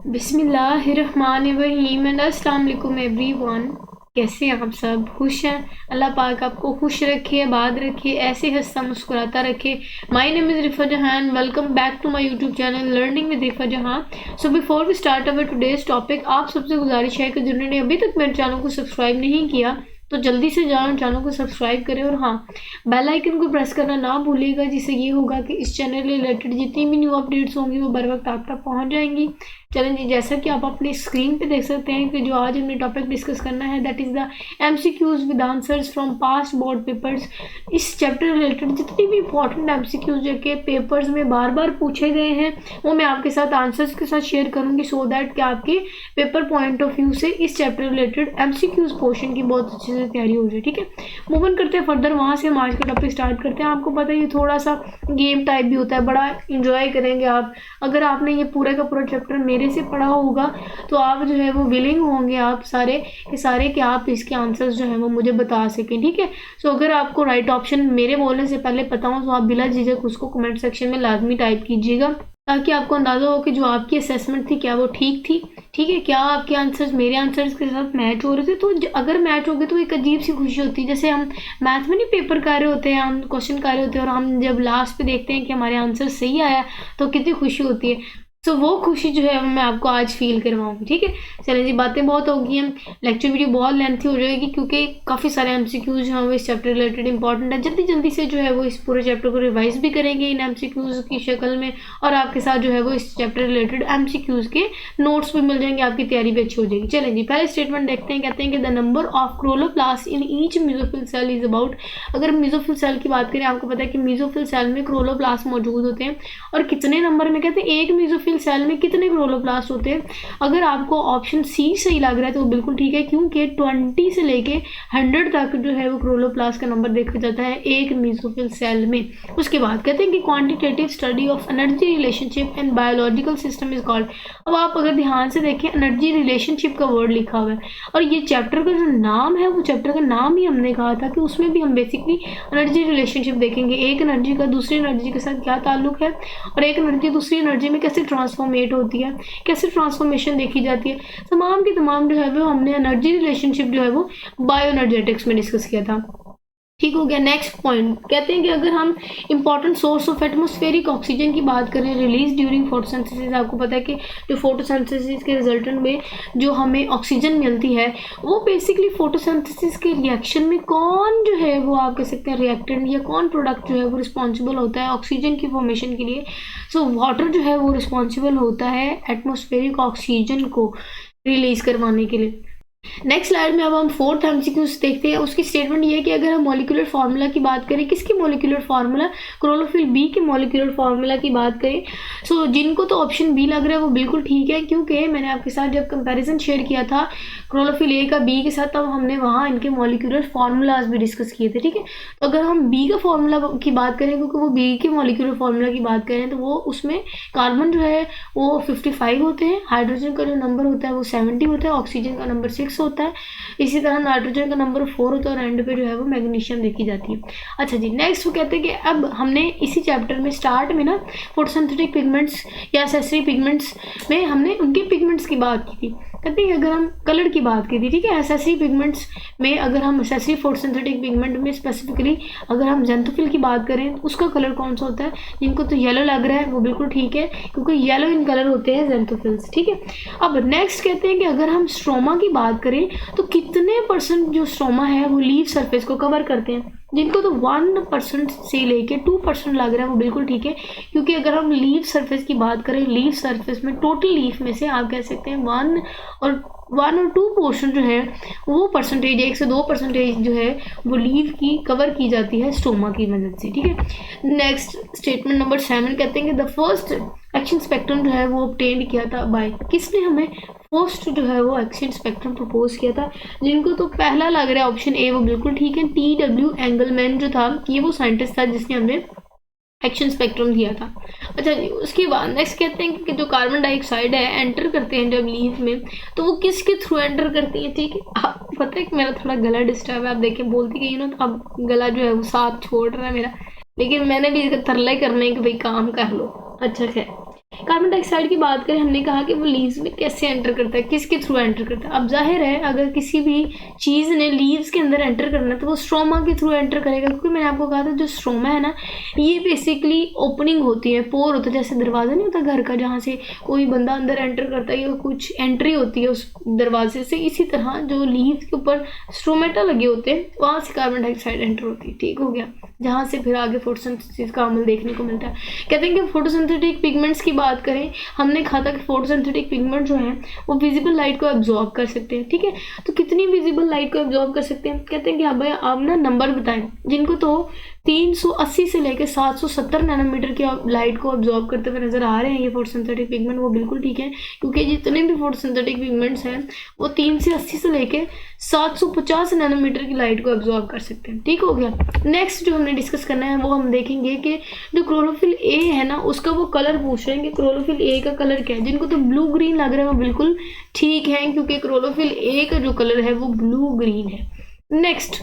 बिस्मिल्लाहिर्रहमानिर्रहीम एंड अस्सलाम वालेकुम एवरीवन। कैसे हैं आप सब? खुश हैं? अल्लाह पाक आपको खुश रखे, आबाद रखे, ऐसे हंसता मुस्कुराता रखे। My name is Rifa Jahan. Welcome back to my YouTube channel learning with Rifa Jahan. So before we start our today's topic, आप सबसे गुजारिश है कि जिन्होंने अभी तक मेरे चैनल को सब्सक्राइब नहीं किया तो जल्दी से जाओ चैनल को सब्सक्राइब करें और हाँ, बेल आइकन को प्रेस करना ना भूलिएगा, जिससे ये होगा कि इस चैनल से रिलेटेड जितनी भी न्यू अपडेट्स होंगी वो बर वक्त आप तक पहुँच जाएंगी। चलें जी, जैसा कि आप अपनी स्क्रीन पे देख सकते हैं कि जो आज हमने टॉपिक डिस्कस करना है that is the MCQs with answers from past board papers. इस चैप्टर रिलेटेड जितनी भी इंपॉर्टेंट MCQs जो कि पेपर्स में बार बार पूछे गए हैं वो मैं आपके साथ आंसर्स के साथ शेयर करूँगी, सो दैट कि आपके पेपर पॉइंट ऑफ व्यू से इस चैप्टर रिलेटेड MCQs पोर्शन की बहुत अच्छे से तैयारी हो जाए। ठीक है, मूव ऑन करते हैं फर्दर। वहाँ से हम आज का टॉपिक स्टार्ट करते हैं। आपको पता है ये थोड़ा सा गेम टाइप भी होता है, बड़ा इंजॉय करेंगे आप। अगर आपने ये पूरा का पूरा चैप्टर मेरे से पढ़ा होगा तो आप जो है वो विलिंग होंगे आप सारे के सारे कि आप इसके आंसर्स जो है वो मुझे बता सकें। ठीक है, सो अगर आपको राइट ऑप्शन मेरे बोलने से पहले पता हो तो आप बिला झिझक उसको कमेंट सेक्शन में लाजमी टाइप कीजिएगा, ताकि आपको अंदाज़ा हो कि जो आपकी असेसमेंट थी क्या वो ठीक थी। ठीक है, क्या आपके आंसर्स मेरे आंसर्स के साथ मैच हो रहे थे? तो अगर मैच हो गए तो एक अजीब सी खुशी होती है। जैसे हम मैथ में नहीं पेपर कर रहे होते हैं, हम क्वेश्चन कर रहे होते हैं और हम जब लास्ट पे देखते हैं कि हमारे आंसर सही आया तो कितनी खुशी होती है। तो वो खुशी जो है मैं आपको आज फील करवाऊंगी। ठीक है, चलिए जी, बातें बहुत होगी, हम लेक्चर वीडियो बहुत लेंथी हो जाएगी क्योंकि काफ़ी सारे MCQs जो हैं वो इस चैप्टर रिलेटेड इंपॉर्टेंट है। जल्दी जल्दी से जो है वो इस पूरे चैप्टर को रिवाइज भी करेंगे इन MCQs की शक्ल में, और आपके साथ जो है वो इस चैप्टर रिलेटेड MCQs के नोट्स भी मिल जाएंगे, आपकी तैयारी भी अच्छी हो जाएगी। चलें जी, पहले स्टेटमेंट देखते हैं। कहते हैं कि the number of chloroplast in each mesophyll cell is about. अगर मेसोफिल सेल की बात करें, आपको पता है कि मेसोफिल सेल में क्लोरोप्लास्ट मौजूद होते हैं और कितने नंबर में, कहते हैं एक मेसोफिल सेल में कितने क्लोरोप्लास्ट होते हैं। अगर आपको ऑप्शन सी सही लग रहा है तो बिल्कुल ठीक है, क्योंकि 20 से लेके 100 तक जो है वो क्लोरोप्लास्ट का नंबर देखा जाता है एक मेसोफिल सेल में। उसके बाद कहते हैं कि quantitative study of energy relationship and biological system is called. अब आप अगर ध्यान से देखें, एनर्जी रिलेशनशिप का वर्ड लिखा हुआ है और ये चैप्टर का जो नाम है वो चैप्टर का नाम ही हमने कहा था कि उसमें भी हम बेसिकली एनर्जी रिलेशनशिप देखेंगे। एक एनर्जी का दूसरी एनर्जी के साथ क्या ताल्लुक है और एक एनर्जी दूसरी एनर्जी में कैसे ट्रांसफॉर्मेट होती है, कैसे ट्रांसफॉर्मेशन देखी जाती है। तमाम की तमाम जो है वो हमने एनर्जी रिलेशनशिप जो है वो बायो एनर्जेटिक्स में डिस्कस किया था। ठीक हो गया। नेक्स्ट पॉइंट कहते हैं कि अगर हम important source of atmospheric oxygen की बात करें रिलीज ड्यूरिंग फोटोसिंथेसिस, आपको पता है कि जो फोटोसिंथेसिस के रिजल्टेंट में जो हमें ऑक्सीजन मिलती है वो बेसिकली फोटोसिंथेसिस के रिएक्शन में कौन जो है वो आप कह सकते हैं रिएक्टेंट या कौन प्रोडक्ट जो है वो रिस्पॉन्सिबल होता है ऑक्सीजन की फॉर्मेशन के लिए। सो वाटर जो है वो रिस्पॉन्सिबल होता है एटमॉस्फेरिक ऑक्सीजन को रिलीज करवाने के लिए। नेक्स्ट स्लाइड में अब हम फोर्थ MCQs देखते हैं। उसकी स्टेटमेंट ये है कि अगर हम मॉलिक्यूलर फार्मूला की बात करें, किसकी मॉलिक्यूलर फार्मूला, क्लोरोफिल बी के मॉलिक्यूलर फार्मूला की बात करें, सो जिनको तो ऑप्शन बी लग रहा है वो बिल्कुल ठीक है, क्योंकि मैंने आपके साथ जब कंपैरिजन शेयर किया था क्लोरोफिल ए का बी के साथ तब हमने वहाँ इनके मॉलिक्यूलर फार्मूलाज भी डिस्कस किए थे। ठीक है, तो अगर हम बी का फार्मूला की बात करें, क्योंकि वो बी के मॉलिक्यूलर फार्मूला की बात करें तो वो उसमें कार्बन जो है वो 55 होते हैं, हाइड्रोजन का जो नंबर होता है वो 70 होता है, ऑक्सीजन का नंबर 6 होता है, इसी तरह नाइट्रोजन का नंबर 4 होता है और एंड पे जो है वो मैग्नीशियम देखी जाती है। अच्छा जी, नेक्स्ट वो कहते हैं कि अब हमने इसी चैप्टर में स्टार्ट में ना फोटोसिंथेटिक पिगमेंट्स या एसेसरी पिगमेंट्स में हमने उनके पिगमेंट्स की बात की थी। कहते हैं अगर हम कलर की बात की थी, ठीक है, एसेसरी पिगमेंट्स में अगर हम एसेसरी फोटोसिंथेटिक पिगमेंट में स्पेसिफिकली अगर हम ज़ेंथोफिल की बात करें तो उसका कलर कौन सा होता है, जिनको तो येलो लग रहा है वो बिल्कुल ठीक है, क्योंकि येलो इन कलर होते हैं ज़ेंथोफिल्स। ठीक है, अब नेक्स्ट कहते हैं कि अगर हम स्ट्रोमा की बात करें तो कितने परसेंट जो स्ट्रोमा है वो लीफ सरफेस को कवर करते हैं, जिनको तो 1% से लेके 2% लग रहा है वो बिल्कुल ठीक है, क्योंकि अगर हम लीफ सरफेस की बात करें, लीफ सरफेस में टोटल लीफ में से आप कह सकते हैं 1 और 2 पोर्शन जो है वो परसेंटेज 1 से 2% जो है वो लीफ की कवर की जाती है स्टोमा की मदद से। ठीक है, नेक्स्ट स्टेटमेंट नंबर 7 कहते हैं कि द फर्स्ट एक्शन स्पेक्ट्रम जो है वो ऑब्टेन किया था बाय, किसने हमें फर्स्ट जो है वो एक्शन स्पेक्ट्रम प्रपोज किया था, जिनको तो पहला लग रहा है ऑप्शन ए वो बिल्कुल ठीक है, TW एंगलमैन जो था ये वो साइंटिस्ट था जिसने हमें एक्शन स्पेक्ट्रम दिया था। अच्छा जी, उसके बाद नेक्स्ट कहते हैं कि जो कार्बन डाइऑक्साइड है एंटर करते हैं जब लीफ में तो वो किसके थ्रू एंटर करती है। ठीक है, आप पता है कि मेरा थोड़ा गला डिस्टर्ब है, आप देखें बोलती गई ना तो अब गला जो है वो साथ छोड़ रहा है मेरा, लेकिन मैंने भी इसका तरला ही करना है कि भाई काम कर लो। अच्छा खैर, कार्बन डाइऑक्साइड की बात करें, हमने कहा कि वो लीव्स में कैसे एंटर करता है, किसके थ्रू एंटर करता है। अब जाहिर है अगर किसी भी चीज़ ने लीव्स के अंदर एंटर करना है तो वो स्ट्रोमा के थ्रू एंटर करेगा, क्योंकि मैंने आपको कहा था जो स्ट्रोमा है ना, ये बेसिकली ओपनिंग होती है, पोर होता है, जैसे दरवाज़ा नहीं होता घर का जहाँ से कोई बंदा अंदर एंटर करता है या कुछ एंट्री होती है उस दरवाजे से, इसी तरह जो लीव्स के ऊपर स्ट्रोमेटा लगे होते हैं वहाँ से कार्बन डाइऑक्साइड एंटर होती है। ठीक हो गया, जहाँ से फिर आगे फोटोसिंथेसिस का अमल देखने को मिलता है। कहते हैं कि फोटोसिंथेटिक पिगमेंट्स की बात करें, हमने कहा था कि फोटोसिंथेटिक पिगमेंट जो हैं वो विजिबल लाइट को एब्जॉर्ब कर सकते हैं। ठीक है, तो कितनी विजिबल लाइट को एब्जॉर्ब कर सकते हैं? कहते हैं कि हाँ भाई आप ना नंबर बताएं जिनको तो 380 से लेकर 770 नैनोमीटर की लाइट को ऑब्जॉर्व करते हुए नजर आ रहे हैं ये फोटोसिंथेटिक पिगमेंट, वो बिल्कुल ठीक है, क्योंकि जितने भी फोटोसिंथेटिक पिगमेंट्स हैं वो 380 से लेकर 750 नैनोमीटर की लाइट को ऑब्जॉर्व कर सकते हैं। ठीक हो गया। नेक्स्ट जो हमने डिस्कस करना है वो हम देखेंगे कि जो क्लोरोफिल ए है ना, उसका वो कलर पूछ रहे हैं कि क्लोरोफिल ए का कलर क्या है। जिनको तो ब्लू ग्रीन लग रहा है वो बिल्कुल ठीक है, क्योंकि क्लोरोफिल ए का जो कलर है वो ब्लू ग्रीन है। नेक्स्ट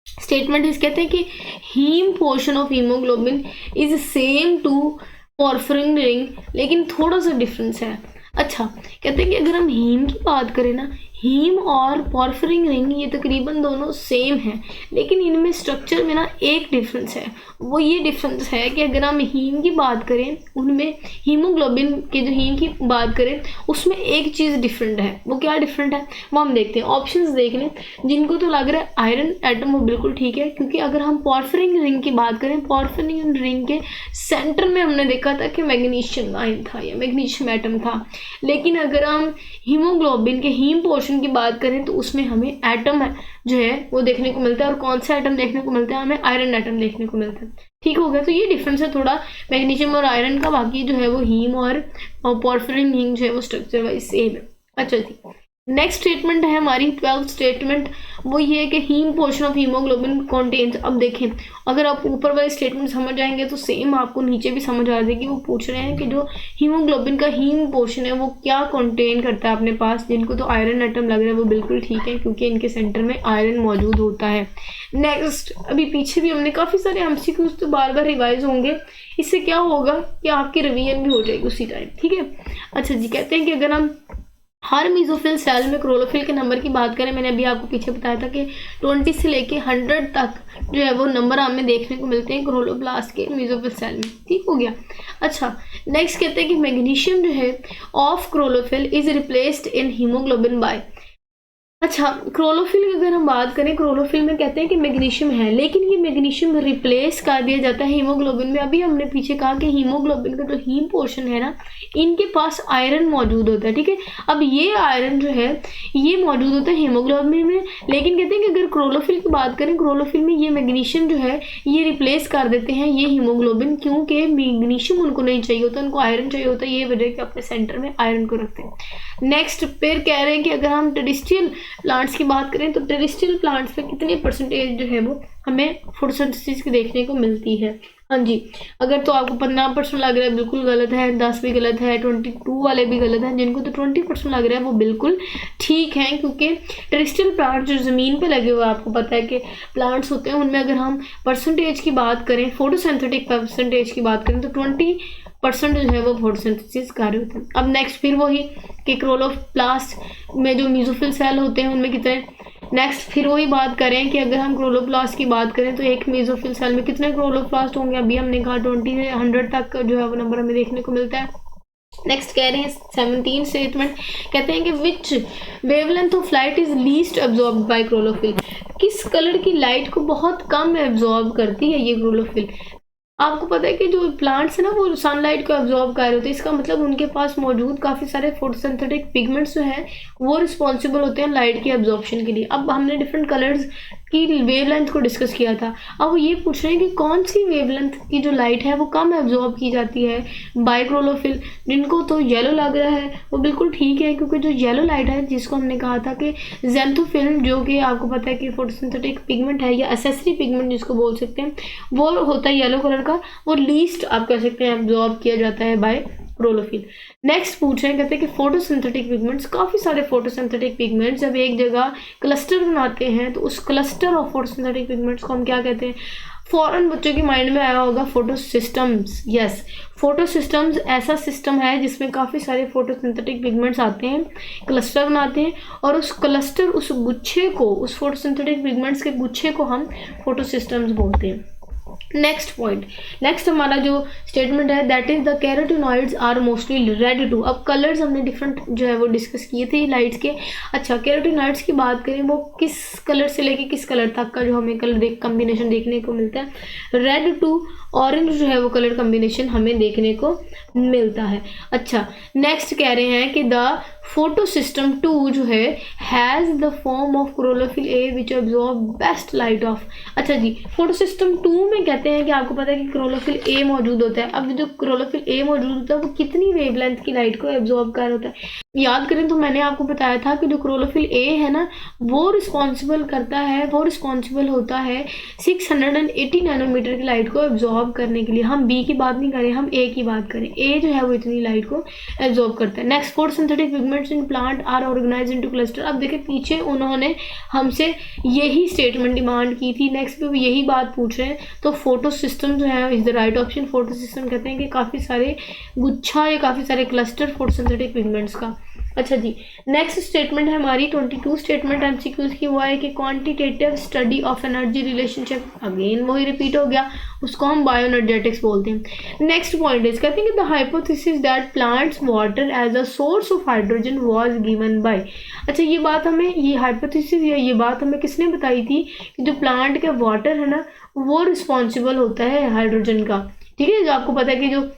स्टेटमेंट इस कहते हैं कि haem portion of haemoglobin is same to porphyrin ring, लेकिन थोड़ा सा डिफरेंस है। अच्छा, कहते हैं कि अगर हम हीम की बात करें ना, हीम और पॉर्फिरिन रिंग ये तकरीबन दोनों सेम हैं, लेकिन इनमें स्ट्रक्चर में ना एक डिफरेंस है। वो ये डिफरेंस है कि अगर हम हीम की बात करें, उनमें हीमोग्लोबिन के जो हीम की बात करें उसमें एक चीज़ डिफरेंट है। वो क्या डिफरेंट है वो हम देखते हैं। ऑप्शंस देख लें, जिनको तो लग रहा है आयरन एटम वो बिल्कुल ठीक है, क्योंकि अगर हम पॉर्फिरिन रिंग की बात करें, पॉर्फिरिन रिंग के सेंटर में हमने देखा था कि मैग्नीशियम आयन था या मैग्नीशियम एटम था। लेकिन अगर हम हीमोग्लोबिन के हीम पोर्शन की बात करें तो उसमें हमें एटम जो है वो देखने को मिलता है, और कौन सा एटम देखने को मिलता है? हमें आयरन एटम देखने को मिलता है। ठीक हो गया, तो ये डिफरेंस है थोड़ा मैग्नीशियम और आयरन का। बाकी जो है वो हीम और पॉर्फिरिन हीम जो है वो स्ट्रक्चर वाइज सेम है। अच्छा जी, नेक्स्ट स्टेटमेंट है हमारी 12th स्टेटमेंट, वो ये है कि haem portion of haemoglobin contains. अब देखें, अगर आप ऊपर वाले स्टेटमेंट समझ जाएंगे तो सेम आपको नीचे भी समझ आ जाएगी। वो पूछ रहे हैं कि जो हीमोग्लोबिन का हीम पोर्शन है वो क्या कंटेन करता है अपने पास। जिनको तो आयरन एटम लग रहा है वो बिल्कुल ठीक है, क्योंकि इनके सेंटर में आयरन मौजूद होता है। नेक्स्ट, अभी पीछे भी हमने काफ़ी सारे एमसीक्यूज तो बार बार रिवाइज होंगे, इससे क्या होगा कि आपकी रिवीजन भी हो जाएगी उसी टाइम। ठीक है। अच्छा जी, कहते हैं कि अगर हम हर मीजोफिल सेल में क्लोरोफिल के नंबर की बात करें, मैंने अभी आपको पीछे बताया था कि 20 से लेके 100 तक जो है वो नंबर हमें देखने को मिलते हैं क्लोरोप्लास्ट के मीजोफिल सेल में। ठीक हो गया। अच्छा, नेक्स्ट कहते हैं कि मैग्नीशियम जो है of chlorophyll is replaced in haemoglobin by. अच्छा, क्लोरोफिल की अगर हम बात करें, क्लोरोफिल में कहते हैं कि मैग्नीशियम है, लेकिन ये मैग्नीशियम रिप्लेस कर दिया जाता है हीमोग्लोबिन में। अभी हमने पीछे कहा कि हीमोग्लोबिन का जो हीम पोर्शन है ना, इनके पास आयरन मौजूद होता है। ठीक है, अब ये आयरन जो है ये मौजूद होता है हीमोग्लोबिन में, लेकिन कहते हैं कि अगर क्लोरोफिल की बात करें, क्लोरोफिल में ये मैग्नीशियम जो है ये रिप्लेस कर देते हैं ये हीमोग्लोबिन, क्योंकि मैग्नीशियम उनको नहीं चाहिए होता, उनको आयरन चाहिए होता है। ये वजह कि अपने सेंटर में आयरन को रखते हैं। नेक्स्ट फिर कह रहे हैं कि अगर हम टेरेस्ट्रियल प्लांट्स की बात करें तो टेरेस्ट्रियल प्लांट्स में कितने परसेंटेज जो है वो हमें फोटोसिंथेसिस की देखने को मिलती है। हाँ जी, अगर तो आपको 15% लग रहा है बिल्कुल गलत है, 10 भी गलत है, 22 वाले भी गलत हैं। जिनको तो 20% लग रहा है वो बिल्कुल ठीक है, क्योंकि टेरेस्ट्रियल प्लांट जो ज़मीन पे लगे हुए आपको पता है कि प्लांट्स होते हैं, उनमें अगर हम परसेंटेज की बात करें, फोटोसिंथेटिक परसेंटेज की बात करें तो 20% जो है वो फोटोसिंथेसिस कर रहे होते हैं। अब नेक्स्ट फिर वही कि क्लोरोप्लास्ट में जो मीजोफिल सेल होते हैं उनमें कितने, नेक्स्ट फिर वही बात करें कि अगर हम क्लोरोप्लास्ट की बात करें तो एक मेसोफिल सेल में कितने क्लोरोप्लास्ट होंगे। अभी हमने कहा 20 से 100 तक जो है वो नंबर हमें देखने को मिलता है। नेक्स्ट कह रहे हैं 17 स्टेटमेंट, कहते हैं कि which wavelength of light is least absorb by chlorophyll. किस कलर की लाइट को बहुत कम एब्जॉर्ब करती है ये क्लोरोफिल। आपको पता है कि जो प्लांट्स है ना वो सनलाइट को एब्जॉर्ब कर रहे होते हैं, इसका मतलब उनके पास मौजूद काफ़ी सारे फोटोसिंथेटिक पिगमेंट्स जो हैं वो रिस्पॉन्सिबल होते हैं लाइट की एब्जॉर्प्शन के लिए। अब हमने डिफरेंट कलर्स की वेवलेंथ को डिस्कस किया था, अब वो ये पूछ रहे हैं कि कौन सी वेवलेंथ की जो लाइट है वो कम एब्जॉर्ब की जाती है बाय क्लोरोफिल। जिनको तो येलो लग रहा है वो बिल्कुल ठीक है, क्योंकि जो येलो लाइट है जिसको हमने कहा था कि ज़ैंथोफिल, जो कि आपको पता है कि फोटोसिंथेटिक पिगमेंट है या एसेसरी पिगमेंट जिसको बोल सकते हैं, वो होता है येलो कलर का, वो लीस्ट आप कह सकते हैं एब्जॉर्ब किया जाता है बाय क्लोरोफिल। नेक्स्ट पूछ रहे हैं, कहते हैं कि फोटोसिंथेटिक पिगमेंट्स, काफ़ी सारे फोटोसिंथेटिक पिगमेंट्स जब एक जगह क्लस्टर बनाते हैं तो उस क्लस्टर ऑफ फोटोसिंथेटिक पिगमेंट्स को हम क्या कहते हैं, फौरन बच्चों के माइंड में आया होगा photo systems. Yes, photo systems ऐसा सिस्टम है जिसमें काफ़ी सारे फोटोसिंथेटिक पिगमेंट्स आते हैं, क्लस्टर बनाते हैं, और उस क्लस्टर, उस गुच्छे को, उस फोटोसिंथेटिक पिगमेंट्स के गुच्छे को हम फोटो सिस्टम्स बोलते हैं। नेक्स्ट पॉइंट, नेक्स्ट हमारा जो स्टेटमेंट है that is the carotenoids are mostly red to. अब कलर्स हमने डिफरेंट जो है वो डिस्कस किए थे लाइट्स के। अच्छा, कैरोटिनॉइड्स की बात करें, वो किस कलर से लेके किस कलर तक का जो हमें कलर कम्बिनेशन देखने को मिलता है, रेड टू ऑरेंज जो है वो कलर कम्बिनेशन हमें देखने को मिलता है। अच्छा, नेक्स्ट कह रहे हैं कि द फोटो सिस्टम 2 जो है has the form of chlorophyll A which absorb best light of. अच्छा जी, फोटो सिस्टम 2 में कहते हैं कि आपको पता है कि क्लोरोफिल ए मौजूद होता है। अब जो क्लोरोफिल ए मौजूद होता है वो कितनी वेवलेंथ की लाइट को एब्जॉर्ब कर होता है, याद करें तो मैंने आपको बताया था कि जो क्लोरोफिल ए है ना वो रिस्पॉन्सिबल होता है 680 नैनोमीटर की लाइट को एब्जॉर्ब करने के लिए। हम बी की बात नहीं करें, हम ए की बात करें। ए जो है वो इतनी लाइट को एब्जॉर्ब करता है। Next, photosynthetic pigments in plant are organised into cluster. अब देखिए पीछे उन्होंने हमसे यही स्टेटमेंट डिमांड की थी, नेक्स्ट पे भी यही बात पूछ रहे हैं, तो फोटो सिस्टम जो है is the right option. Photo system कहते हैं कि काफ़ी सारे गुच्छा या काफ़ी सारे क्लस्टर फोटोसिंथेटिक पिगमेंट्स का। अच्छा जी, नेक्स्ट स्टेटमेंट है हमारी 22 स्टेटमेंट एमसीक्यूज की, वो है कि quantitative study of energy relationship. Again वही रिपीट हो गया, उसको हम बायोएनर्जेटिक्स बोलते हैं। नेक्स्ट पॉइंट इज कहते हैं कि the hypothesis that plants water as a source of hydrogen was given by. अच्छा, ये बात हमें, ये हाइपोथेसिस या ये बात हमें किसने बताई थी कि जो प्लांट का वाटर है ना वो रिस्पॉन्सिबल होता है हाइड्रोजन का। ठीक है, जो आपको पता है कि जो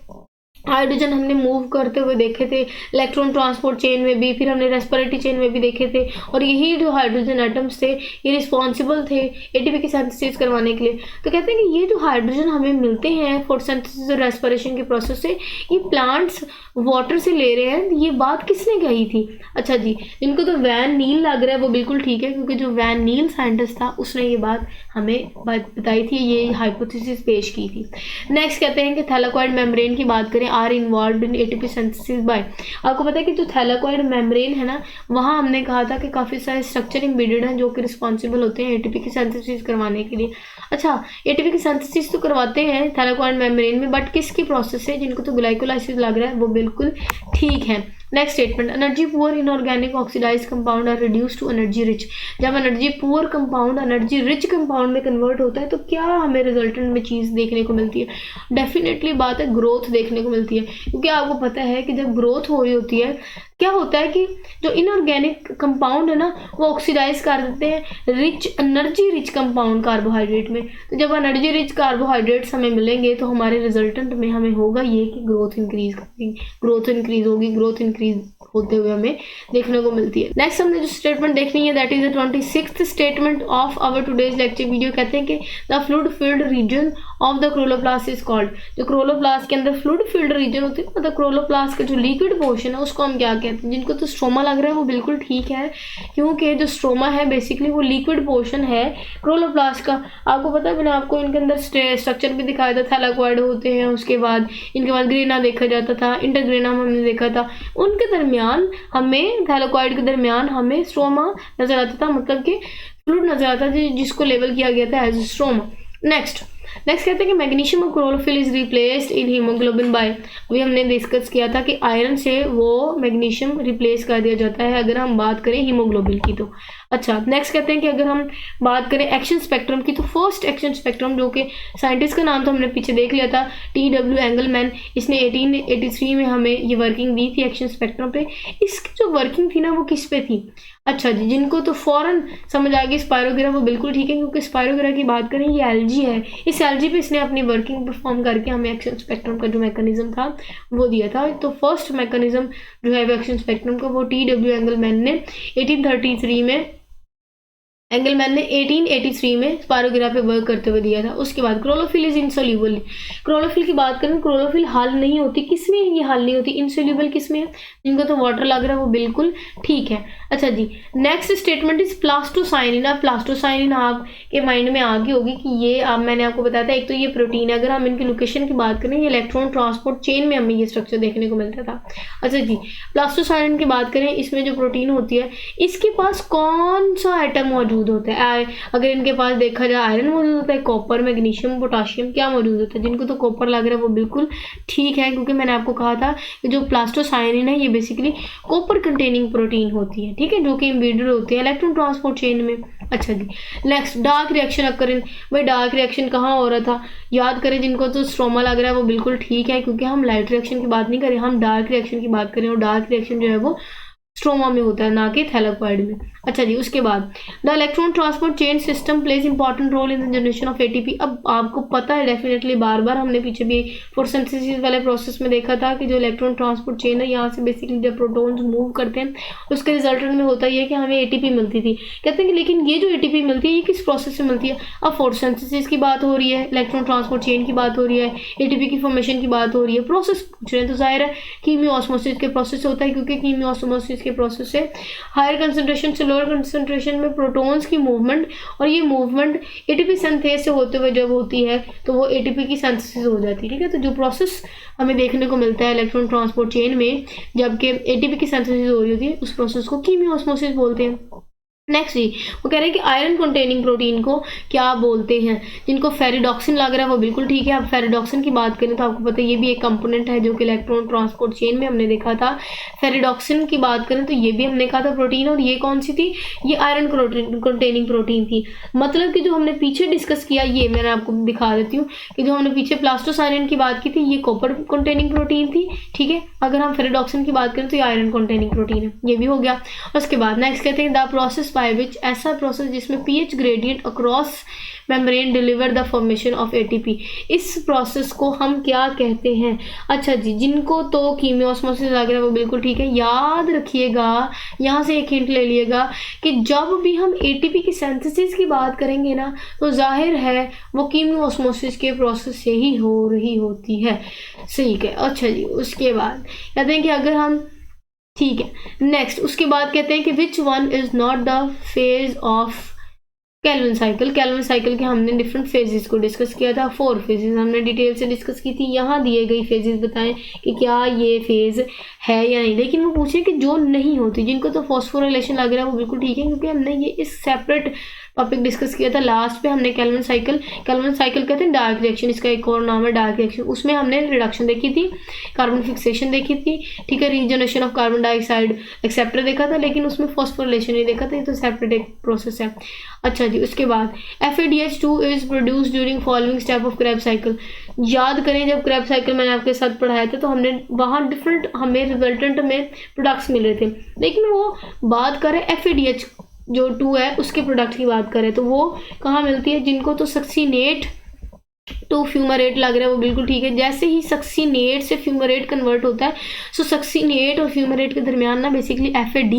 हाइड्रोजन हमने मूव करते हुए देखे थे इलेक्ट्रॉन ट्रांसपोर्ट चेन में भी, फिर हमने रेस्पिरेटरी चेन में भी देखे थे, और यही जो हाइड्रोजन एटम्स थे ये रिस्पॉन्सिबल थे एटीपी की सिंथेसिस करवाने के लिए। तो कहते हैं कि ये जो हाइड्रोजन हमें मिलते हैं फोटोसिंथेसिस और रेस्पिरेशन के प्रोसेस से, ये प्लांट्स वाटर से ले रहे हैं। ये बात किसने कही थी? अच्छा जी, इनको तो वैन नील लग रहा है, वो बिल्कुल ठीक है, क्योंकि जो वैन नील साइंटिस्ट था उसने ये बात हमें बताई थी, ये हाइपोथेसिस पेश की थी। नेक्स्ट कहते हैं कि थैलाकोइड मेम्ब्रेन की बात करें, are involved in ATP synthesis by. आपको पता है कि जो थैलाकोइड मेम्ब्रेन है ना, वहाँ हमने कहा था कि काफ़ी सारे स्ट्रक्चर एम्बेडेड हैं जो कि रिस्पॉन्सिबल होते हैं एटीपी की सिंथेसिस करवाने के लिए। अच्छा, एटीपी की सिंथेसिस तो करवाते हैं थैलाकोइड मेम्ब्रेन में, बट किसकी प्रोसेस है? जिनको तो ग्लाइकोलाइसिस लग रहा है वो बिल्कुल ठीक है। Next statement, energy poor inorganic oxidise compound are reduce to energy rich. जब energy poor compound energy rich compound में कन्वर्ट होता है तो क्या हमें रिजल्टेंट में चीज़ देखने को मिलती है? डेफिनेटली बात है, ग्रोथ देखने को मिलती है, क्योंकि आपको पता है कि जब ग्रोथ हो रही होती है क्या होता है कि जो इनऑर्गेनिक कंपाउंड है ना वो ऑक्सीडाइज कर देते हैं rich energy rich compound carbohydrate में। तो जब एनर्जी रिच कार्बोहाइड्रेट्स हमें मिलेंगे तो हमारे रिजल्टेंट में हमें होगा ये कि ग्रोथ इंक्रीज होगी, ग्रोथ इंक्रीज होते हुए हमें देखने को मिलती है। नेक्स्ट हमने जो स्टेटमेंट देखनी है that is the 26th statement of our today's lecture video. कहते हैं कि the fluid field region of the chloroplast is called. जो क्रोलोप्लास्ट के अंदर फ्लूइड फील्ड रीजन होती है, मतलब क्रोलोप्लास्ट का जो लिक्विड पोर्शन है उसको हम क्या कहते हैं? जिनको तो स्ट्रोमा लग रहा है वो बिल्कुल ठीक है, क्योंकि जो स्ट्रोमा है बेसिकली वो लिक्विड पोर्शन है क्रोलोप्लास्ट का। आपको पता है मैंने आपको इनके अंदर स्ट्रक्चर भी दिखाया था, थैलाकोइड होते हैं, उसके बाद इनके बाद ग्रेना देखा जाता था, इंटरग्रेना हमने देखा था, उनके दरमियान हमें थैलाकोइड के दरमियान हमें स्ट्रोमा नजर आता था, मतलब कि फ्लूइड नजर आता था जिसको लेबल किया गया था एज स्ट्रोमा। नेक्स्ट कहते हैं कि magnesium of chlorophyll is replaced in haemoglobin by. अभी हमने डिस्कस किया था कि आयरन से वो मैग्नीशियम रिप्लेस कर दिया जाता है अगर हम बात करें हीमोग्लोबिन की तो। अच्छा, नेक्स्ट कहते हैं कि अगर हम बात करें एक्शन स्पेक्ट्रम की तो फर्स्ट एक्शन स्पेक्ट्रम, जो कि साइंटिस्ट का नाम तो हमने पीछे देख लिया था, TW एंगलमैन, इसने 1883 में हमें ये वर्किंग दी थी एक्शन स्पेक्ट्रम पे। इसकी जो वर्किंग थी ना वो किस पे थी? अच्छा जी, जिनको तो फौरन समझ आ गई स्पायरोगिरा, वो बिल्कुल ठीक है, क्योंकि स्पायरोगिरा की बात करें ये एलजी है, इस एलजी पे इसने अपनी वर्किंग परफॉर्म करके हमें एक्शन स्पेक्ट्रम का जो मैकेनिज्म था वो दिया था। तो फर्स्ट मैकेनिज्म जो है एक्शन स्पेक्ट्रम का वो TW एंगलमैन ने 1833 में 1883 में स्पायरोगिरा पे वर्क करते हुए दिया था। उसके बाद क्लोरोफिल इज इनसोल्यूबल। क्लोरोफिल की बात करें, क्लोरोफिल हल नहीं होती, किसमें ये हल नहीं होती? इनसोल्यूबल किसमें है? जिनको तो वाटर लग रहा है वो बिल्कुल ठीक है। अच्छा जी, नेक्स्ट स्टेटमेंट इज प्लास्टोसाइनिन। अब प्लास्टोसाइनिन आपके माइंड में आ गई होगी कि ये मैंने आपको बताया था, एक तो ये प्रोटीन है, अगर हम इनकी लोकेशन की बात करें ये इलेक्ट्रॉन ट्रांसपोर्ट चेन में हमें ये स्ट्रक्चर देखने को मिलता था। अच्छा जी, प्लास्टोसाइनिन की बात करें, इसमें जो प्रोटीन होती है इसके पास कौन सा एटम मौजूद मौजूद होता है। अगर इनके पास देखा जाए आयरन मौजूद होता है, कॉपर, मैग्नीशियम, पोटाशियम क्या मौजूद होता है। जिनको तो कॉपर लग रहा है वो बिल्कुल ठीक है, क्योंकि मैंने आपको कहा था कि जो प्लास्टोसाइनिन है ये बेसिकली कॉपर कंटेनिंग प्रोटीन होती है, ठीक है, जो कि एम्बेडेड होती है इलेक्ट्रॉन ट्रांसपोर्ट चेन में। अच्छा जी, नेक्स्ट डार्क रिएक्शन अकरिंग। भाई डार्क रिएक्शन कहाँ हो रहा था, याद करें, जिनको तो स्ट्रोमा लग रहा है वो बिल्कुल ठीक है, क्योंकि हम लाइट रिएक्शन की बात नहीं करें, हम डार्क रिएक्शन की बात करें, और डार्क रिएक्शन जो है वो स्ट्रोमा में होता है, ना कि थैलेकॉइड में। अच्छा जी, उसके बाद the electron transport chain system plays important role in the generation of ATP. अब आपको पता है डेफिनेटली, बार बार हमने पीछे भी फोटोसिंथेसिस वाले प्रोसेस में देखा था कि जो इलेक्ट्रॉन ट्रांसपोर्ट चेन है, यहाँ से बेसिकली जब प्रोटॉन्स मूव करते हैं उसके रिजल्टेंट में होता है कि हमें एटीपी मिलती थी। कहते हैं कि लेकिन ये जो एटीपी मिलती है ये किस प्रोसेस से मिलती है। अब फोटोसिंथेसिस की बात हो रही है, इलेक्ट्रॉन ट्रांसपोर्ट चेन की बात हो रही है, एटीपी की फॉर्मेशन की बात हो रही है, प्रोसेस पूछ रहे हैं, तो जाहिर है कीमियोऑस्मोसिस के प्रोसेस से होता है, क्योंकि कीमियोऑस्मोसिस के प्रोसेस से हायर कंसंट्रेशन से लोअर कंसंट्रेशन में प्रोटॉन्स की मूवमेंट, और ये मूवमेंट एटीपी सिंथेज से होते हुए जब होती है तो वो एटीपी की सिंथेसिस हो जाती है, ठीक है। तो जो प्रोसेस हमें देखने को मिलता है इलेक्ट्रॉन ट्रांसपोर्ट चेन में जबकि एटीपी की सिंथेसिस हो रही होती है, उस प्रोसेस को कीमियोऑस्मोसिस बोलते हैं। नेक्स्ट जी, वो कह रहे हैं कि आयरन कंटेनिंग प्रोटीन को क्या बोलते हैं। जिनको फेरिडॉक्सिन लग रहा है वो बिल्कुल ठीक है। अब फेरिडॉक्सिन की बात करें तो आपको पता है ये भी एक कंपोनेंट है जो कि इलेक्ट्रॉन ट्रांसपोर्ट चेन में हमने देखा था। फेरिडॉक्सिन की बात करें तो ये भी हमने कहा था प्रोटीन, और ये कौन सी थी, ये आयरन कंटेनिंग प्रोटीन थी। मतलब कि जो हमने पीछे डिस्कस किया, ये मैंने आपको दिखा देती हूँ कि जो हमने पीछे प्लास्टोसाइनिन की बात की थी ये कॉपर कंटेनिंग प्रोटीन थी, ठीक है। अगर हम फेरिडॉक्सिन की बात करें तो ये आयरन कंटेनिंग प्रोटीन है, ये भी हो गया। उसके बाद नेक्स्ट कहते हैं द प्रोसेस बाय विच, ऐसा प्रोसेस जिसमें pH gradient across membrane deliver the formation of ATP. इस प्रोसेस को हम क्या कहते हैं। अच्छा जी, जिनको तो कीमियोऑस्मोसिस लग रहा है वो बिल्कुल ठीक है। याद रखिएगा, यहाँ से एक हिंट ले लिएगा कि जब भी हम एटीपी की सिंथेसिस की बात करेंगे ना तो जाहिर है वो कीमियोऑस्मोसिस के प्रोसेस से ही हो रही होती है, ठीक है। अच्छा जी, उसके बाद कहते हैं कि अगर हम, ठीक है, नेक्स्ट उसके बाद कहते हैं कि which one is not the phase of Calvin cycle. Calvin cycle के हमने डिफरेंट फेजेस को डिस्कस किया था, 4 फेजेस हमने डिटेल से डिस्कस की थी। यहाँ दिए गई फेजेस बताएं कि क्या ये फेज है या नहीं। लेकिन वो पूछे कि जो नहीं होती, जिनको तो फॉस्फोराइलेशन लग रहा है वो बिल्कुल ठीक है, क्योंकि हमने ये इस सेपरेट टॉपिक डिस्कस किया था लास्ट पे। हमने केल्विन साइकिल कहते हैं डार्क रिएक्शन, इसका एक और नाम है डार्क रिएक्शन। उसमें हमने रिडक्शन देखी थी, कार्बन फिक्सेशन देखी थी, ठीक है, regeneration of carbon dioxide acceptor देखा था, लेकिन उसमें फॉस्फोराइलेशन नहीं देखा था, ये तो सेपरेट एक प्रोसेस है। अच्छा जी, उसके बाद FADH2 is produce during following step of Krebs cycle. याद करें जब क्रेब साइकिल मैंने आपके साथ पढ़ाया था तो हमने वहाँ डिफरेंट हमें रिजल्टेंट में प्रोडक्ट्स मिल रहे थे, लेकिन वो बात करें FADH जो 2 है उसके प्रोडक्ट की बात करें तो वो कहाँ मिलती है। जिनको तो सक्सीनेट तो फ्यूमरेट लग रहा है वो बिल्कुल ठीक है। जैसे ही सक्सीनेट से फ्यूमरेट कन्वर्ट होता है, सो सक्सीनेट और फ्यूमरेट के दरमियान ना बेसिकली FAD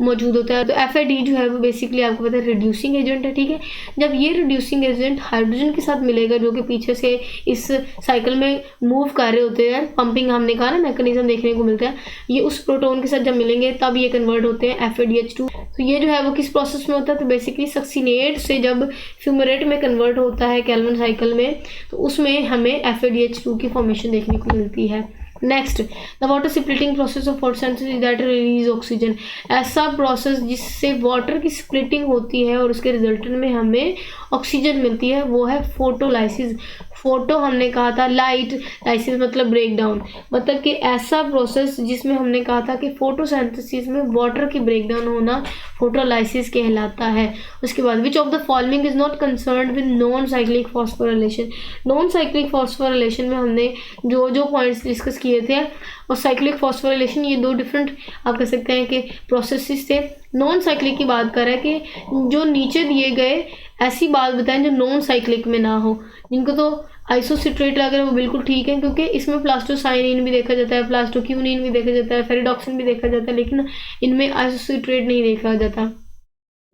मौजूद होता है। तो FAD जो है वो बेसिकली आपको पता है रिड्यूसिंग एजेंट है, ठीक है। जब ये रिड्यूसिंग एजेंट हाइड्रोजन के साथ मिलेगा जो कि पीछे से इस साइकिल में मूव कर रहे होते हैं, पंपिंग हमने कहा ना मैकेनिज्म देखने को मिलता है, ये उस प्रोटोन के साथ जब मिलेंगे तब ये कन्वर्ट होते हैं FADH2। तो ये जो है वो किस प्रोसेस में होता है, तो बेसिकली सक्सीनेट से जब फ्यूमरेट में कन्वर्ट होता है केल्विन साइकिल में, तो उसमें हमें FADH2 की फॉर्मेशन देखने को मिलती है। Next, the water splitting process of photosynthesis that release oxygen. ऐसा प्रोसेस जिससे वाटर की स्प्लिटिंग होती है और उसके रिजल्टेंट में हमें ऑक्सीजन मिलती है, वो है फोटोलाइसिस। फोटो हमने कहा था, लाइट, लाइसिस मतलब ब्रेक डाउन, मतलब कि ऐसा प्रोसेस जिसमें हमने कहा था कि फोटोसिंथेसिस में वाटर की ब्रेक डाउन होना फोटोलाइसिस कहलाता है। उसके बाद which of the following is not concerned with non cyclic phosphorylation. Non cyclic phosphorylation में हमने जो जो पॉइंट्स डिस्कस किए थे, और साइक्लिक फॉस्फोराइलेशन, ये 2 डिफरेंट आप कह सकते हैं कि प्रोसेसेस थे। नॉन साइक्लिक की बात कर रहा है कि जो नीचे दिए गए ऐसी बात बताएं जो नॉन साइक्लिक में ना हो। जिनको तो आइसोसिट्रेट लग रहा है वो बिल्कुल ठीक है, क्योंकि इसमें प्लास्टोसाइनिन भी देखा जाता है, प्लास्टोक्यूनिन भी देखा जाता है, फेरिडॉक्सिन भी देखा जाता है, लेकिन इनमें आइसोसिट्रेट नहीं देखा जाता।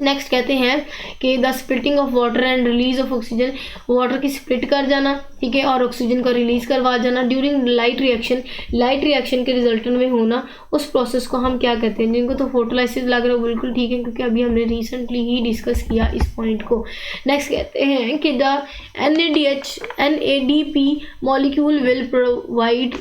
नेक्स्ट कहते हैं कि the splitting of water and release of oxygen. Water की स्प्लिट कर जाना, ठीक है, और ऑक्सीजन को रिलीज करवा जाना during light reaction. Light reaction के रिजल्टेंट में होना, उस प्रोसेस को हम क्या कहते हैं। जिनको तो फोटोलाइसिस लग रहा है बिल्कुल ठीक है, क्योंकि अभी हमने रिसेंटली ही डिस्कस किया इस पॉइंट को। नेक्स्ट कहते हैं कि the NADP molecule will provide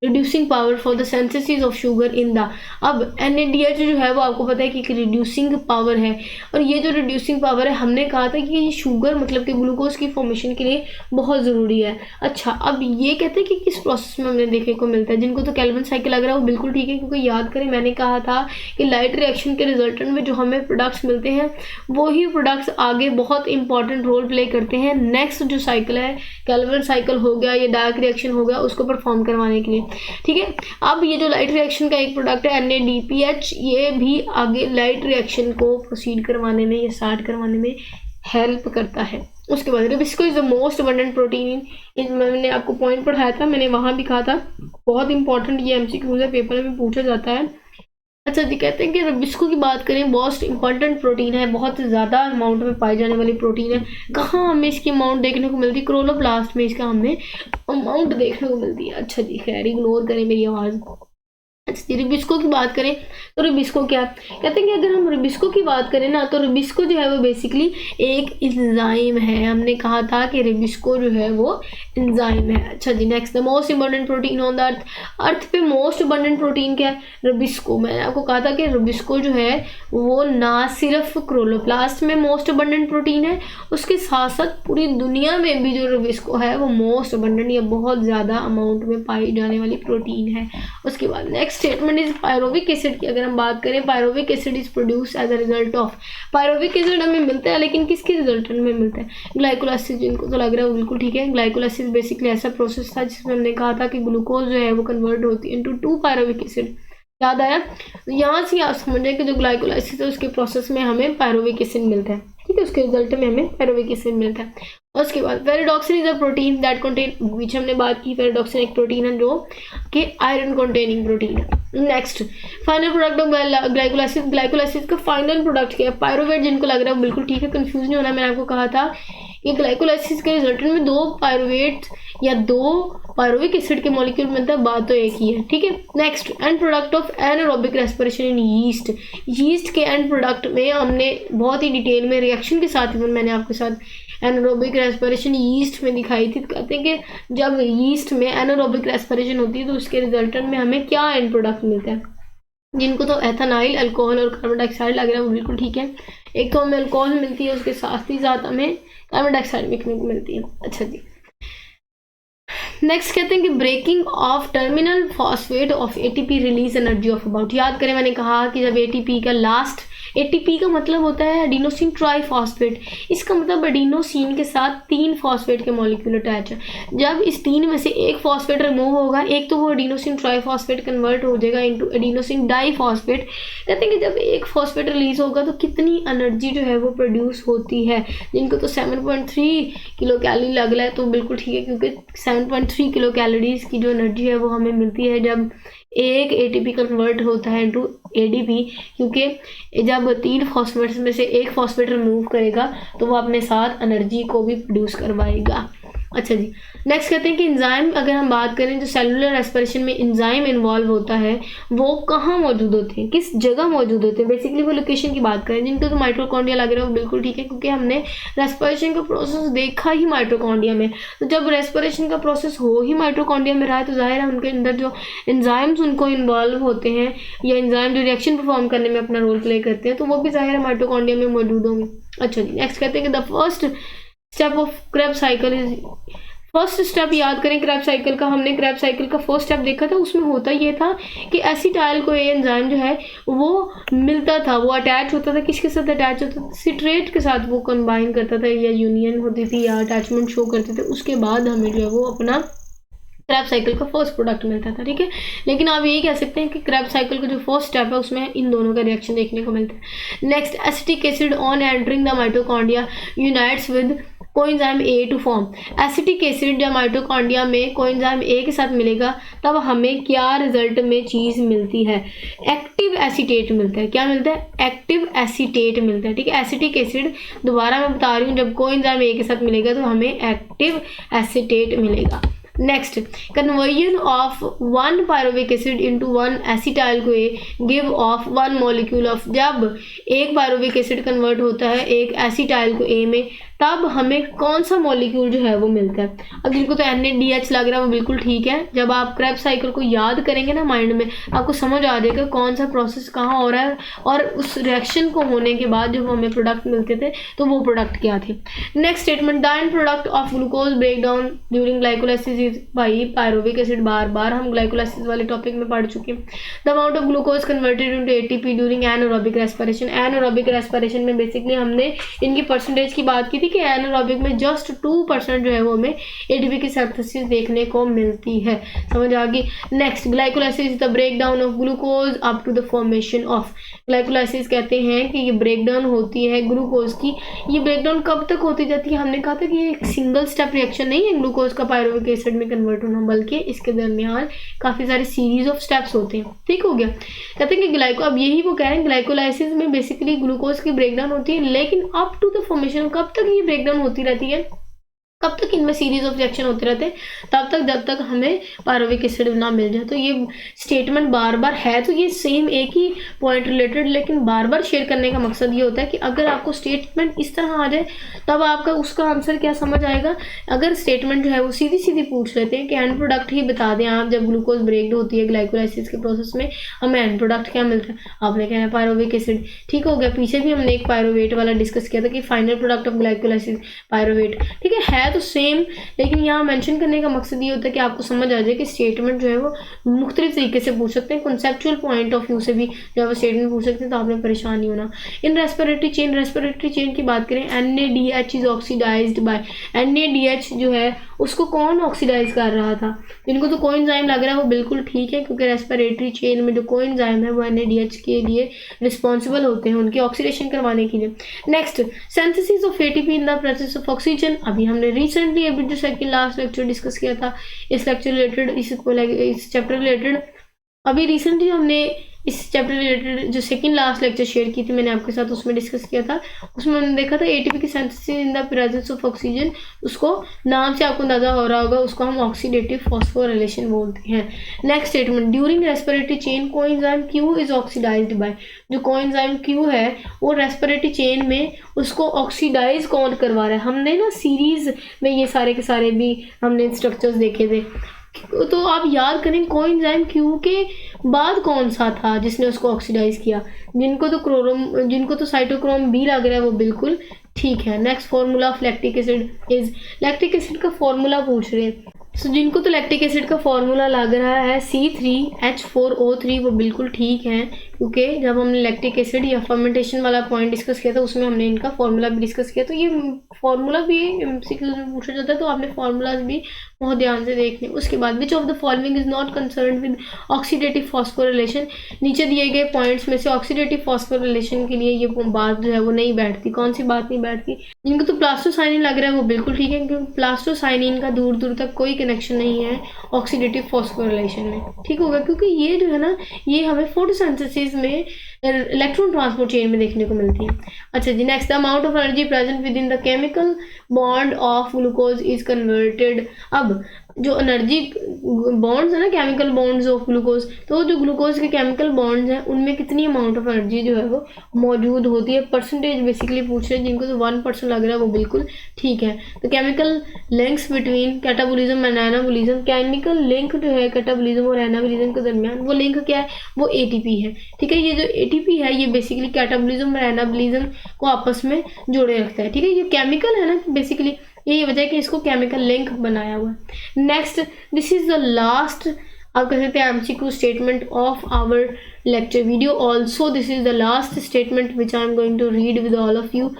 reducing power for the synthesis of sugar in the, अब NADH जो है वो आपको पता है कि एक रिड्यूसिंग पावर है, और ये जो रिड्यूसिंग पावर है हमने कहा था कि ये शुगर मतलब कि ग्लूकोज की फॉर्मेशन के लिए बहुत ज़रूरी है। अच्छा, अब ये कहते हैं कि किस प्रोसेस में हमने देखने को मिलता है, जिनको तो कैल्विन साइकिल लग रहा है वो बिल्कुल ठीक है, क्योंकि याद करें मैंने कहा था कि लाइट रिएक्शन के रिजल्टेंट में जो हमें प्रोडक्ट्स मिलते हैं वही प्रोडक्ट्स आगे बहुत इंपॉर्टेंट रोल प्ले करते हैं नेक्स्ट जो साइकिल है, कैल्विन साइकिल हो गया या डार्क रिएक्शन हो गया, उसको परफॉर्म करवाने के लिए। ठीक है, अब ये जो लाइट रिएक्शन का एक प्रोडक्ट है NADPH, ये भी आगे लाइट रिएक्शन को प्रोसीड करवाने में या स्टार्ट करवाने में हेल्प करता है। उसके बाद RuBisCO is the most abundant protein in, मैंने आपको पॉइंट पढ़ाया था, मैंने वहां भी कहा था, बहुत इंपॉर्टेंट ये MCQ है, पेपर में पूछा जाता है। अच्छा जी, कहते हैं कि रिबिस्को की बात करें मोस्ट इंपॉर्टेंट प्रोटीन है, बहुत ज़्यादा अमाउंट में पाई जाने वाली प्रोटीन है। कहाँ हमें इसकी अमाउंट देखने को मिलती है? क्लोरोप्लास्ट में इसका हमें अमाउंट देखने को मिलती है। अच्छा जी, खैर इग्नोर करें मेरी आवाज़। अच्छा, रिबिस्को की बात करें तो रिबिस्को क्या कहते हैं कि अगर हम रिबिस्को की बात करें ना, तो रिबिस्को जो है वो बेसिकली एक एंजाइम है। हमने कहा था कि रिबिस्को जो है वो एंजाइम है। अच्छा जी, next the most abundant protein on the earth, earth पे मोस्ट अबंडेंट प्रोटीन क्या है? रिबिस्को। मैंने आपको कहा था कि रिबिस्को जो है वो ना सिर्फ क्लोरोप्लास्ट में मोस्ट अबंडेंट प्रोटीन है, उसके साथ साथ पूरी दुनिया में भी जो रिबिस्को है वो मोस्ट अबंडेंट या बहुत ज़्यादा अमाउंट में पाई जाने वाली प्रोटीन है। उसके बाद next statement is pyruvic acid की अगर हम बात करें, pyruvic acid is produce as a result of, pyruvic acid हमें मिलता है लेकिन किसके रिजल्टेंट में मिलता है? ग्लाइकोलाइसिस। जिनको तो लग रहा है वो बिल्कुल ठीक है। ग्लाइकोलाइसिस बेसिकली ऐसा प्रोसेस था जिसमें हमने कहा था कि ग्लूकोज जो है वो कन्वर्ट होती है इनटू 2 पायरोविक एसिड। याद आया? यहाँ से आप समझ कि जो ग्लाइकोलाइसिस है उसके प्रोसेस में हमें पायरोविक एसिड मिलता है। ठीक है, उसके रिजल्ट में हमें पायरोविक एसिड मिलता है। उसके बाद ferredoxin is a protein that contain, बीच हमने बात की पेरिडॉक्सिन एक प्रोटीन है जो कि आयरन कंटेनिंग प्रोटीन है। Next final product of glycolysis, glycolysis का फाइनल प्रोडक्ट क्या है? पायरुवेट। जिनको लग रहा है बिल्कुल ठीक है, कंफ्यूज नहीं होना। मैंने आपको कहा था कि ग्लाइकोलाइसिस के रिजल्टेंट में 2 पायरुवेट या 2 पायरुविक एसिड के मॉलिक्यूल मिलता है, बात तो एक ही है। ठीक है, next and product of anaerobic respiration in yeast, yeast के एंड प्रोडक्ट में हमने बहुत ही डिटेल में रिएक्शन के साथ मैंने आपके साथ एनारोबिक रेस्पिरेशन यीस्ट में दिखाई थी। तो कहते हैं कि जब यीस्ट में एनारोबिक रेस्पिरेशन होती है तो उसके रिजल्टेंट में हमें क्या एंड प्रोडक्ट मिलता है? जिनको तो एथेनाइल, अल्कोहल और कार्बन डाइऑक्साइड लग रहा है वो बिल्कुल ठीक है। एक तो हमें अल्कोहल मिलती है, उसके साथ ही साथ हमें कार्बन डाइऑक्साइड मिलती है। अच्छा जी, नेक्स्ट कहते हैं कि breaking of terminal phosphate of ATP release energy of about, याद करें मैंने कहा कि जब ATP का लास्ट, ATP का मतलब होता है एडिनोसिन ट्राइफॉस्फेट, इसका मतलब एडिनोसिन के साथ 3 फॉस्फेट के मॉलिक्यूल अटैच है। जब इस 3 में से एक फॉस्फेट रिमूव होगा, एक तो वो एडिनोसिन ट्राइफॉस्फेट कन्वर्ट हो जाएगा इनटू एडिनोसिन डाइफॉस्फेट। कहते हैं कि जब एक फॉस्फेट रिलीज होगा तो कितनी एनर्जी जो है वो प्रोड्यूस होती है? जिनको तो 7.3 किलो कैलोरी लग रहा है तो बिल्कुल ठीक है, क्योंकि 7.3 किलो कैलोरीज की जो एनर्जी है वो हमें मिलती है जब एक ATP कन्वर्ट होता है इनटू ADP, क्योंकि जब 3 फॉस्फेट्स में से एक फॉस्फेट रिमूव करेगा तो वो अपने साथ एनर्जी को भी प्रोड्यूस करवाएगा। अच्छा जी, नेक्स्ट कहते हैं कि एंजाइम, अगर हम बात करें जो सेलुलर रेस्पिरेशन में एंजाइम इन्वॉल्व होता है वो कहाँ मौजूद होते हैं, किस जगह मौजूद होते हैं? बेसिकली वो लोकेशन की बात करें, जिनको तो माइटोकॉन्ड्रिया लग रहा है वो बिल्कुल ठीक है, क्योंकि हमने रेस्पिरेशन का प्रोसेस देखा ही माइटोकॉन्ड्रिया में। तो जब रेस्पिरेशन का प्रोसेस हो ही माइटोकॉन्ड्रिया में रहा है तो जाहिर है उनके अंदर जो एंजाइम्स उनको इन्वॉल्व होते हैं या एंजाइम जो रिएक्शन परफॉर्म करने में अपना रोल प्ले करते हैं तो वो भी जाहिर है माइटोकॉन्ड्रिया में मौजूद होंगे। अच्छा जी, नेक्स्ट कहते हैं कि the first step of Krebs cycle is, first step याद करें क्रेब्स साइकिल का, हमने क्रेब्स साइकिल का फर्स्ट स्टेप देखा था, उसमें होता ये था कि एसिटाइल को ये एंजाइम जो है वो मिलता था, वो अटैच होता था, किसके साथ अटैच होता था? सिट्रेट के साथ वो कंबाइन करता था या यूनियन होती थी या अटैचमेंट शो करते थे, उसके बाद हमें जो है वो अपना क्रैब साइकिल का फर्स्ट प्रोडक्ट मिलता था। ठीक है, लेकिन आप यही कह सकते हैं कि क्रैब साइकिल का जो फर्स्ट स्टेप है उसमें इन दोनों का रिएक्शन देखने को मिलता है। Next acetic acid on entering the mitochondria unites with coenzyme A to form, acetic acid जब माइटोकॉन्ड्रिया में कोएंजाइम A के साथ मिलेगा तब हमें क्या रिजल्ट में चीज़ मिलती है? एक्टिव एसीटेट मिलता है। क्या मिलता है? एक्टिव एसीटेट मिलता है। ठीक है, एसिटिक एसिड दोबारा मैं बता रही हूँ, जब कोएंजाइम A के साथ मिलेगा तो हमें एक्टिव एसीटेट मिलेगा। Next conversion of 1 pyruvic acid into 1 acetyl co give of 1 molecule of, जब एक पायरुविक एसिड कन्वर्ट होता है एक एसिटाइल को A में तब हमें कौन सा मॉलिक्यूल जो है वो मिलता है। अब जिनको तो NaDH लग रहा है वो बिल्कुल ठीक है, जब आप क्रेब्स साइकिल को याद करेंगे ना माइंड में, आपको समझ आ जाएगा कौन सा प्रोसेस कहाँ हो रहा है और उस रिएक्शन को होने के बाद जब हमें प्रोडक्ट मिलते थे तो वो प्रोडक्ट क्या थे। Next statement, the end product of glucose break down during glycolysis is by pyruvic acid. बार हम ग्लाइकोलाइसिस वाले टॉपिक में पढ़ चुके हैं। The amount of glucose converted into ATP during anaerobic respiration. Anaerobic respiration में बेसिकली हमने इनकी परसेंटेज की बात की थी कि एनारोबिक में जस्ट 2% जो है वो हमें ATP की सिंथेसिस देखने को मिलती है। समझ आ गई। Next, glycolysis is the break down of glucose up to the formation of. Glycolysis कहते हैं कि ये ब्रेक डाउन होती है ग्लूकोज की। ये ब्रेक डाउन कब तक होती जाती है, हमने कहा था कि ये एक सिंगल स्टेप रिएक्शन नहीं है ग्लूकोज का पायरुविक एसिड में कन्वर्ट होना, बल्कि इसके दरमियान काफी सारे सीरीज ऑफ स्टेप्स होते हैं। ठीक हो गया। कहते हैं कि अब यही वो कह रहे हैं ग्लाइकोलाइसिस में बेसिकली ग्लूकोज की ब्रेकडाउन होती है, लेकिन अप टू द फॉर्मेशन, कब तक ये ब्रेकडाउन होती रहती है, कब तक इनमें सीरीज ऑफ रिएक्शन होते रहते हैं, तब तक जब तक हमें पायरुविक एसिड ना मिल जाए। तो ये स्टेटमेंट बार बार है तो ये सेम एक ही पॉइंट रिलेटेड, लेकिन बार बार शेयर करने का मकसद ये होता है कि अगर आपको स्टेटमेंट इस तरह आ जाए तब आपका उसका आंसर क्या समझ आएगा। अगर स्टेटमेंट जो है वो सीधी सीधी पूछ लेते हैं कि एंड प्रोडक्ट ही बता दें आप, जब ग्लूकोज ब्रेक होती है ग्लाइकोलाइसिस के प्रोसेस में हमें एंड प्रोडक्ट क्या मिलता है, आपने कहना है पायरुविक एसिड। ठीक हो गया। पीछे भी हमने एक पायरुवेट वाला डिस्कस किया था कि final product of glycolysis pyruvate. ठीक है तो सेम, लेकिन यहाँ मेंशन करने का मकसद ये होता है कि आपको समझ आ जाए कि स्टेटमेंट जो है वो मुख्तलिफ तरीके से पूछ सकते हैं, कॉन्सेप्चुअल पॉइंट ऑफ व्यू से भी जो है वो स्टेटमेंट पूछ सकते हैं, तो आपने परेशान नहीं होना। इन रेस्पिरेटरी चेन की बात करें, NaDH is oxidised by. NaDH जो है उसको कौन ऑक्सीडाइज कर रहा था, जिनको तो कोएंजाइम लग रहा है वो बिल्कुल ठीक है, क्योंकि रेस्पिरेटरी चेन में जो कोएंजाइम है वो NaDH के लिए रिस्पॉन्सिबल होते हैं उनकी ऑक्सीडेशन करवाने के लिए। Next, synthesis of ATP in the process of oxygen. अभी हमने रिसेंटली अभी जो सेकंड लास्ट लेक्चर डिस्कस किया था इस लेक्चर रिलेटेड, इस चैप्टर रिलेटेड, अभी रिसेंटली हमने इस चैप्टर रिलेटेड जो सेकंड लास्ट लेक्चर शेयर की थी मैंने आपके साथ, उसमें डिस्कस किया था। उसमें हमने देखा था ATP की synthesis in the presence of oxygen, उसको नाम से आपको अंदाजा हो रहा होगा, उसको हम ऑक्सीडेटिव फॉस्फोराइलेशन बोलते हैं। Next statement, during respiratory chain coenzyme Q is oxidised by. जो कोएंजाइम Q है वो रेस्पिरेटरी चेन में उसको ऑक्सीडाइज कौन करवा रहा है। हमने ना सीरीज में ये सारे के सारे भी हमने स्ट्रक्चर्स देखे थे, तो आप याद करें कोएंजाइम Q के बाद कौन सा था जिसने उसको ऑक्सीडाइज किया। जिनको तो साइटोक्रोम B लग रहा है वो बिल्कुल ठीक है। Next, formula of lactic acid is. Lactic acid का फॉर्मूला पूछ रहे हैं, तो जिनको तो लैक्टिक एसिड का फॉर्मूला लग रहा है C3H4O3 वो बिल्कुल ठीक है, क्योंकि जब हमने लैक्टिक एसिड या फर्मेंटेशन वाला पॉइंट डिस्कस किया था उसमें हमने इनका फॉर्मूला भी डिस्कस किया। तो ये फॉर्मूला भी MCQs में पूछा जाता है, तो आपने फॉर्मूलाज भी बहुत ध्यान से देखने। उसके बाद which of the following is not concern with oxidative phosphorylation. नीचे दिए गए पॉइंट्स में से ऑक्सीडेटिव फॉस्फोराइलेशन के लिए ये बात जो है वो नहीं बैठती। कौन सी बात नहीं बैठती, जिनको तो प्लास्टोसाइनिन लग रहा है वो बिल्कुल ठीक है, क्योंकि प्लास्टोसाइनिन का दूर दूर तक कोई कनेक्शन नहीं है ऑक्सीडेटिव फॉस्फोराइलेशन में। ठीक होगा, क्योंकि ये जो है ना ये हमें फोटोसिंथेसिस में इलेक्ट्रॉन ट्रांसपोर्ट चेन में देखने को मिलती है। अच्छा जी, next, the amount of energy present within the chemical bond of glucose is converted. अब जो एनर्जी बॉन्ड्स है ना, केमिकल बॉन्ड्स ऑफ ग्लूकोज, तो जो ग्लूकोज के केमिकल बॉन्ड्स हैं उनमें कितनी अमाउंट ऑफ एनर्जी जो है वो मौजूद होती है। परसेंटेज बेसिकली पूछ रहे हैं, जिनको तो 1% लग रहा है वो बिल्कुल ठीक है। तो chemical links between catabolism and anabolism, chemical link जो है कैटाबोलिज्म और एनाबोलिज्म के दरमियान वो लिंक क्या है, वो ATP है। ठीक है, ये जो ATP है ये बेसिकली कैटाबोलिज्म और एनाबोलिज्म को आपस में जोड़े रखता है। ठीक है, ये केमिकल है ना बेसिकली, यही वजह है कि इसको केमिकल लिंक बनाया हुआ है। Next, this is the last आप कह सकते हैं MCQ statement of our lecture video. Also this is the last statement which I am going to read with all of you.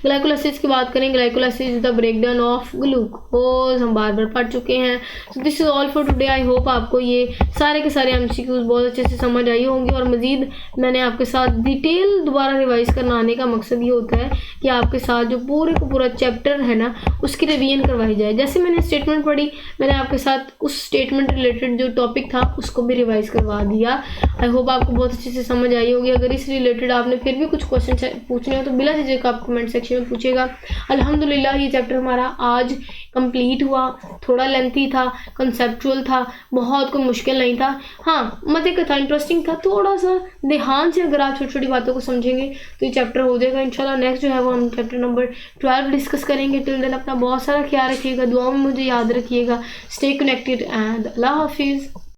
Glycolysis की बात करें, glycolysis is the breakdown of glucose, हम बार बार पढ़ चुके हैं। So this is all for today. I hope आपको ये सारे के सारे MCQs बहुत अच्छे से समझ आई होंगी, और मजीद मैंने आपके साथ डिटेल दोबारा रिवाइज करना आने का मकसद ये होता है कि आपके साथ जो पूरे को पूरा चैप्टर है ना उसकी रिवीजन करवाई जाए। जैसे मैंने स्टेटमेंट पढ़ी, मैंने आपके साथ उस स्टेटमेंट रिलेटेड जो टॉपिक था उसको भी रिवाइज करवा दिया। आई होप आपको बहुत अच्छे से समझ आई होगी। अगर इस रिलेटेड आपने फिर भी कुछ क्वेश्चन पूछने हो तो बिला झिझक आप कमेंट सेक्शन में पूछेगा। अल्हम्दुलिल्लाह ये चैप्टर हमारा आज कंप्लीट हुआ। थोड़ा लेंथी था, कंसेप्चुअल था, बहुत कोई मुश्किल नहीं था। हाँ, मज़े का था, इंटरेस्टिंग था। थोड़ा सा ध्यान से अगर आप छोटी छोटी बातों को समझेंगे तो ये चैप्टर हो जाएगा इंशाल्लाह। नेक्स्ट जो है वो हम चैप्टर नंबर 12 डिस्कस करेंगे। टिल देन अपना बहुत सारा ख्याल रखिएगा, दुआओं में मुझे याद रखिएगा। स्टे कनेक्टेड एंड अल्लाह हाफिज़।